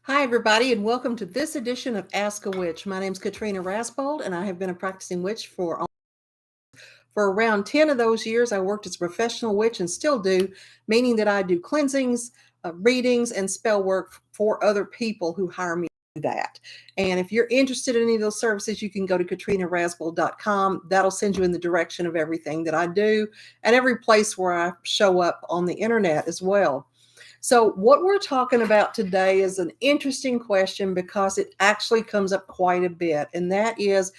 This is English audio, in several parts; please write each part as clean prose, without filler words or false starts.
Hi, everybody, and welcome to this edition of Ask a Witch. My name is Katrina Rasbold, and I have been a practicing witch for around 10 of those years. I worked as a professional witch and still do, meaning that I do cleansings, readings, and spell work for other people who hire me to do that. And if you're interested in any of those services, you can go to katrinarasbold.com. That'll send you in the direction of everything that I do and every place where I show up on the internet as well. So, what we're talking about today is an interesting question because it actually comes up quite a bit, and that is,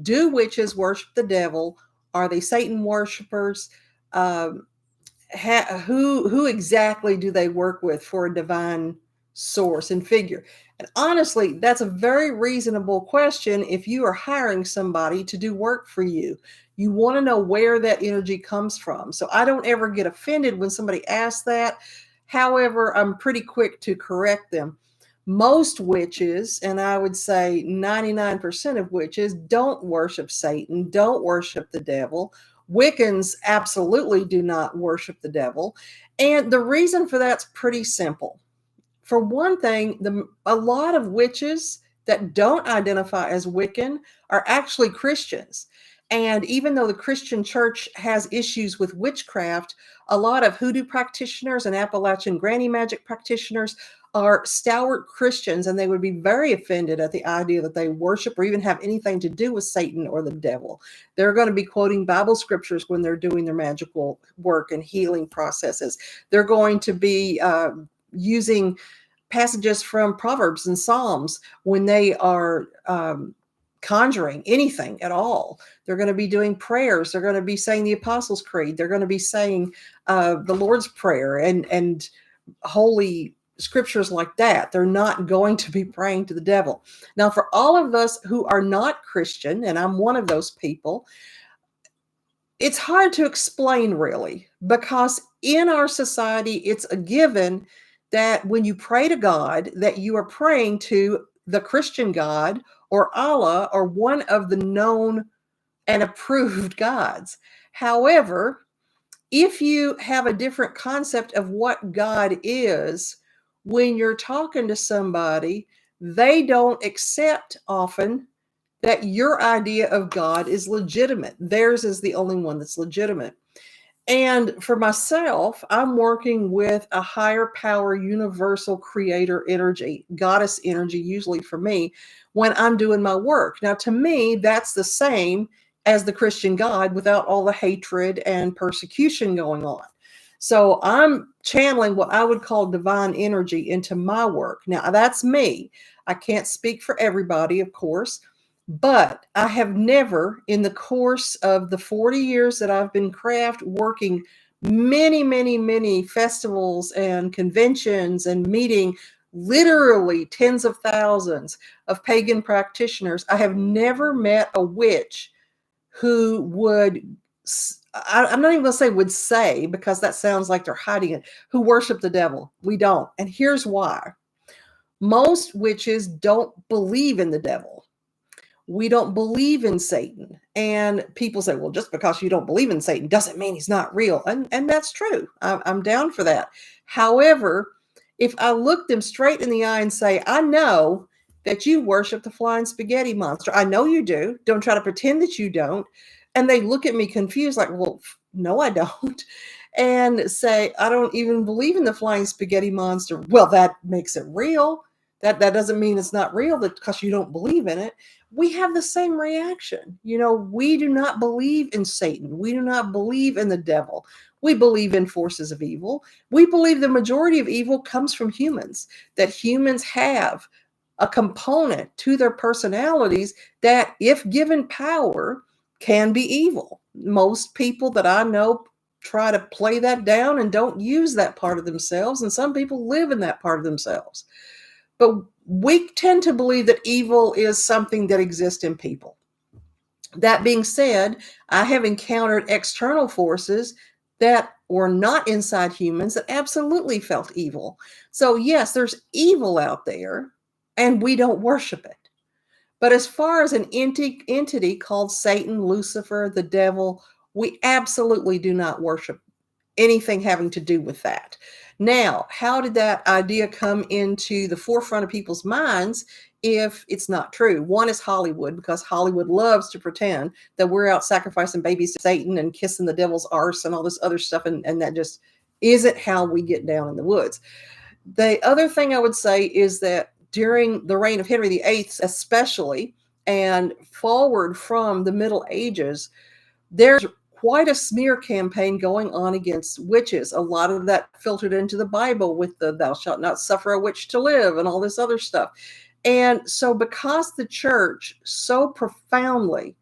do witches worship the devil? Are they Satan worshipers? Um, who exactly do they work with for a divine source and figure? And honestly, that's a very reasonable question if you are hiring somebody to do work for you. You want to know where that energy comes from. So I don't ever get offended when somebody asks that. However, I'm pretty quick to correct them. Most witches, and I would say 99% of witches, don't worship Satan, don't worship the devil. Wiccans absolutely do not worship the devil. And the reason for that's pretty simple. For one thing, a lot of witches that don't identify as Wiccan are actually Christians. And even though the Christian church has issues with witchcraft, a lot of hoodoo practitioners and Appalachian granny magic practitioners are stalwart Christians, and they would be very offended at the idea that they worship or even have anything to do with Satan or the devil. They're going to be quoting Bible scriptures when they're doing their magical work and healing processes. They're going to be using passages from Proverbs and Psalms when they are conjuring anything at all. They're going to be doing prayers. They're going to be saying the Apostles' Creed. They're going to be saying the Lord's Prayer and holy scriptures like that. They're not going to be praying to the devil. Now, for all of us who are not Christian, and I'm one of those people, it's hard to explain really, because in our society, it's a given that when you pray to God, that you are praying to the Christian God or Allah or one of the known and approved gods. However, if you have a different concept of what God is, when you're talking to somebody, they don't accept often that your idea of God is legitimate. Theirs is the only one that's legitimate. And for myself, I'm working with a higher power, universal creator energy, goddess energy, usually for me, when I'm doing my work. Now, to me, that's the same as the Christian God without all the hatred and persecution going on. So I'm channeling what I would call divine energy into my work. Now, that's me. I can't speak for everybody, of course, but I have never, in the course of the 40 years that I've been craft working many, many, many festivals and conventions and meeting literally tens of thousands of pagan practitioners, I have never met a witch who would, I'm not even going to say would say, because that sounds like they're hiding it, who worship the devil. We don't. And here's why. Most witches don't believe in the devil. We don't believe in Satan. And people say, well, just because you don't believe in Satan doesn't mean he's not real. And that's true. I'm down for that. However, if I look them straight in the eye and say, I know that you worship the flying spaghetti monster. I know you do. Don't try to pretend that you don't. And they look at me confused, like, well, no, I don't. And say, I don't even believe in the flying spaghetti monster. Well, that makes it real. That doesn't mean it's not real because you don't believe in it. We have the same reaction. We do not believe in Satan. We do not believe in the devil. We believe in forces of evil. We believe the majority of evil comes from humans, that humans have a component to their personalities that, if given power, can be evil. Most people that I know try to play that down and don't use that part of themselves, and some people live in that part of themselves. But we tend to believe that evil is something that exists in people. That being said, I have encountered external forces that were not inside humans that absolutely felt evil. So, yes, there's evil out there, and we don't worship it. But as far as an entity called Satan, Lucifer, the devil, we absolutely do not worship anything having to do with that. Now, how did that idea come into the forefront of people's minds if it's not true? One is Hollywood, because Hollywood loves to pretend that we're out sacrificing babies to Satan and kissing the devil's arse and all this other stuff, and that just isn't how we get down in the woods. The other thing I would say is that during the reign of Henry VIII, especially, and forward from the Middle Ages, there's quite a smear campaign going on against witches. A lot of that filtered into the Bible with the thou shalt not suffer a witch to live and all this other stuff. And so, because the church so profoundly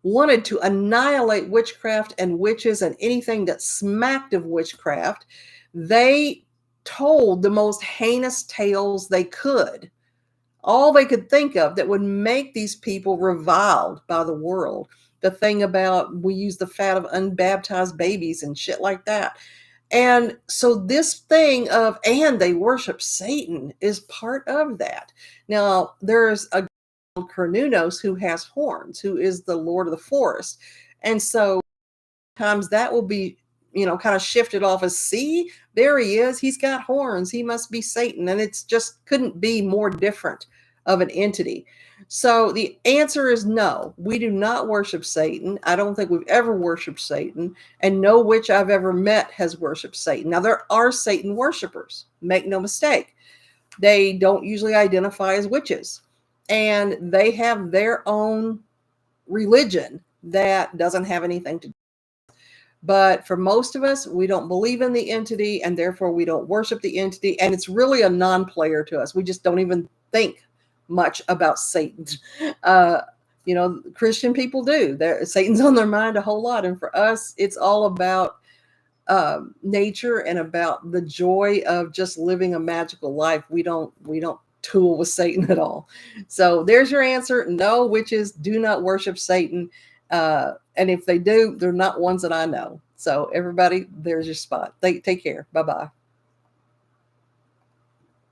wanted to annihilate witchcraft and witches and anything that smacked of witchcraft, they told the most heinous tales they could, all they could think of that would make these people reviled by the world. The thing about we use the fat of unbaptized babies and shit like that. And so this thing of, and they worship Satan is part of that. Now, there's a Cernunnos who has horns, who is the Lord of the Forest. And so times that will be, kind of shifted off as, see, there he is. He's got horns. He must be Satan. And it's just couldn't be more different of an entity. So the answer is no, we do not worship Satan. I don't think we've ever worshiped Satan, and no witch I've ever met has worshiped Satan. Now, there are Satan worshipers, make no mistake. They don't usually identify as witches, and they have their own religion that doesn't have anything to do. But for most of us, we don't believe in the entity, and therefore we don't worship the entity, and it's really a non-player to us. We just don't even think much about Satan. Christian people do. Satan's on their mind a whole lot, and for us, it's all about nature and about the joy of just living a magical life. We don't tool with Satan at all. So there's your answer. No, witches do not worship Satan, and if they do, they're not ones that I know. So everybody, there's your spot. Take care. Bye bye.